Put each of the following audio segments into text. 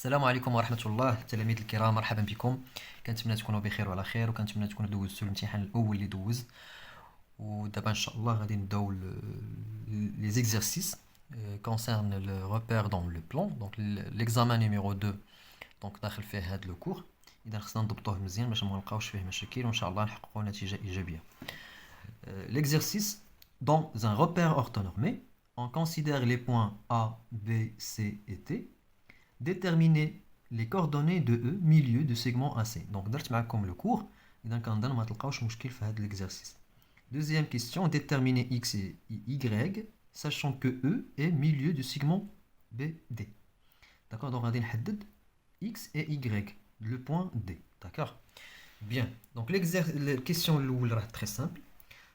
السلام عليكم ورحمة الله التلاميذ الكرام، مرحبا بكم. كنتمنى تكونوا بخير وعلى خير، وكنتمنى تكونوا دوزتوا الامتحان الأول اللي دوز. ودابا إن شاء الله غادي نبداو les exercices concernent le repère dans le plan. Donc l'examen numéro 2 donc داخل فيه هذا لو كور. إذا خصنا نضبطوه مزيان باش ما نلقاوش فيه مشاكل، وإن شاء الله نحققوا نتيجة إيجابية. L'exercice dans un repère orthonormé, on considère les points A, B, C et T. Déterminer les coordonnées de E milieu du segment AC. Donc درت معكم le cours. إذا كنظن ما تلقاوش مشكل في هذا l'exercice. Deuxième question, déterminer X et Y, sachant que E est milieu du segment BD. D'accord, donc غادي نحدد X et Y, le point D. D'accord. Bien. Donc la question الأولى راه très simple.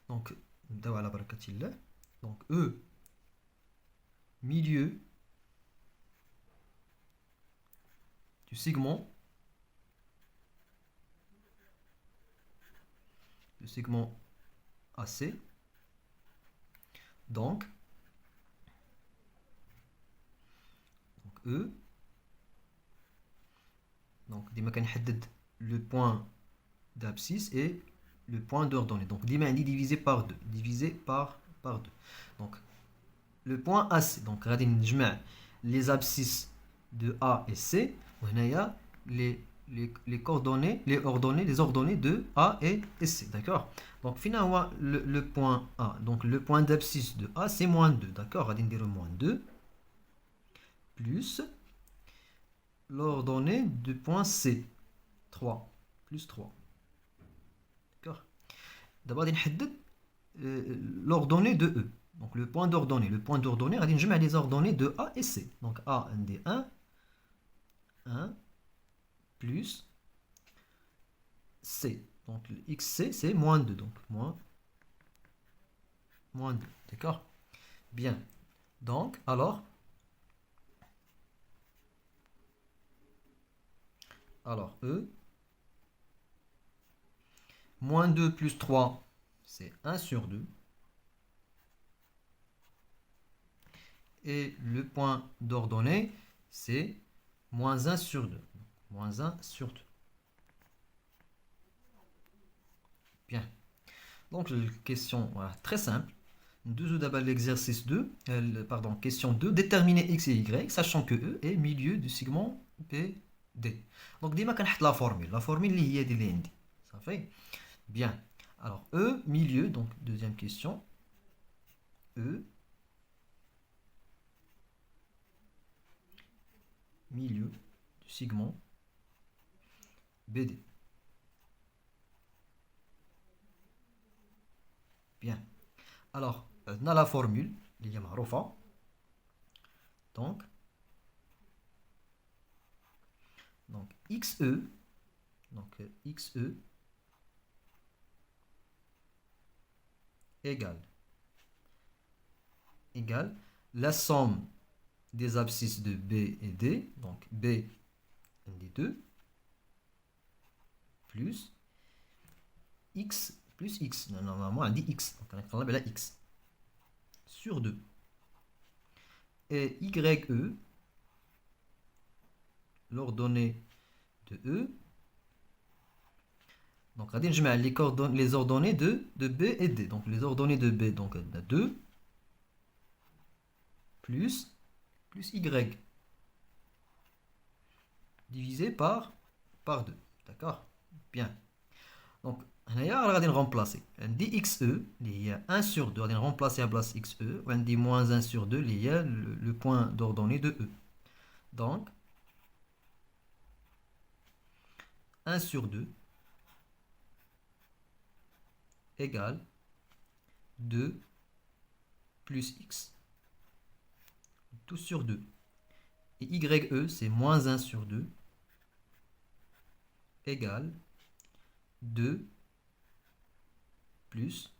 Donc نبداو على بركة الله. Donc E milieu du segment AC. Donc E. Donc ديما كنحدد le point d'abscisse et le point d'ordonnée. Donc ديما عندي divisé par 2. Divisé par 2. Donc le point AC. Donc غادي نجمع les abscisses de A et C. وهنايا les coordonnées, les ordonnées de A et C. D'accord. Donc finalement le point A. Donc le point d'abscisse de A c'est moins 2. D'accord. غادي نديرو moins 2 plus l'ordonnée du point C 3 plus 3. D'accord. D'abord غادي نحدد l'ordonnée de E. Donc le point d'ordonnée. Le point d'ordonnée, غادي نجمع les ordonnées de A et C. Donc A عندي 1 plus C. Donc le XC c'est moins 2. Donc moins 2. D'accord. Bien. Donc alors E moins 2 plus 3 c'est 1 sur 2. Et le point d'ordonnée c'est moins 1 sur 2. Moins 1 sur 2. Bien. Donc, question voilà, très simple. Nous d'abord l'exercice 2. Pardon, question 2. Déterminer X et Y, sachant que E est milieu du segment PD. Donc, ديما كنحط la formule. La formule اللي هي اللي عندي. Ça fait bien. Alors, E, milieu. Donc, deuxième question. E, milieu du segment BD. Bien. Alors, on a la formule, اللي هي معروفة. Donc XE, XE égale la somme des abscisses de B et D, donc B des 2, plus X plus X. Normalement, on dit X. Donc, on a la X sur 2. Et YE, l'ordonnée de E. Donc, on a les ordonnées de B et D. Donc, les ordonnées de B, donc, on a 2 plus Y divisé par 2. D'accord. Bien. Donc, on va remplacer. On dit XE, il y a 1 sur 2. On va remplacer à la place XE. On dit moins 1 sur 2, il y a le point d'ordonnée de E. Donc, 1 sur 2 égale 2 plus X. Tout sur 2. Et YE, c'est moins 1 sur 2 égale 2 plus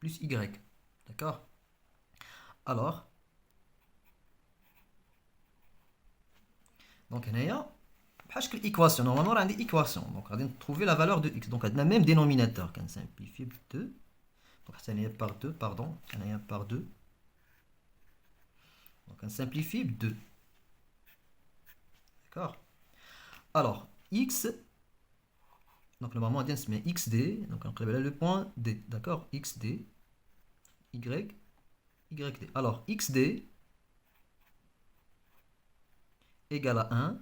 Y. D'accord. Alors, donc, il y a une équation. Normalement, on a une équation. Donc, on va trouver la valeur de X. Donc, on a le même dénominateur. On simplifie 2. Donc, ça n'est par 2, pardon. Ça n'est par 2. Donc, on simplifie 2. d'accord. Alors x, donc normalement on dit xd, donc on appelle le point d, d'accord, xd, y, yd. Alors xd égale à 1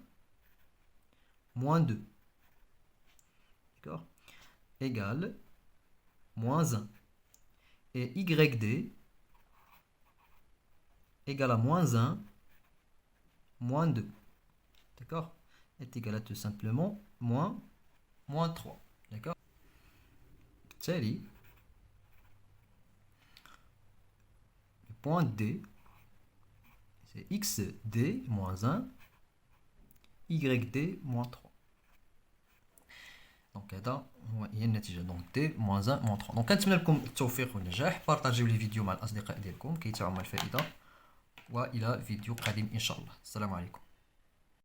moins 2, d'accord, égale moins 1. Et yd égale à moins 1 moins 2, d'accord, est égal à tout simplement moins 3, d'accord. بالتالي le point D c'est xd moins 1 yd moins 3. دونك هذا هي النتيجه. دونك دي موان 1 موان 3. دونك كنتمنى لكم التوفيق والنجاح. بارطاجيو لي فيديو مع الاصدقاء ديالكم كي تعم الفائده، والى فيديو قادم ان شاء الله. السلام عليكم.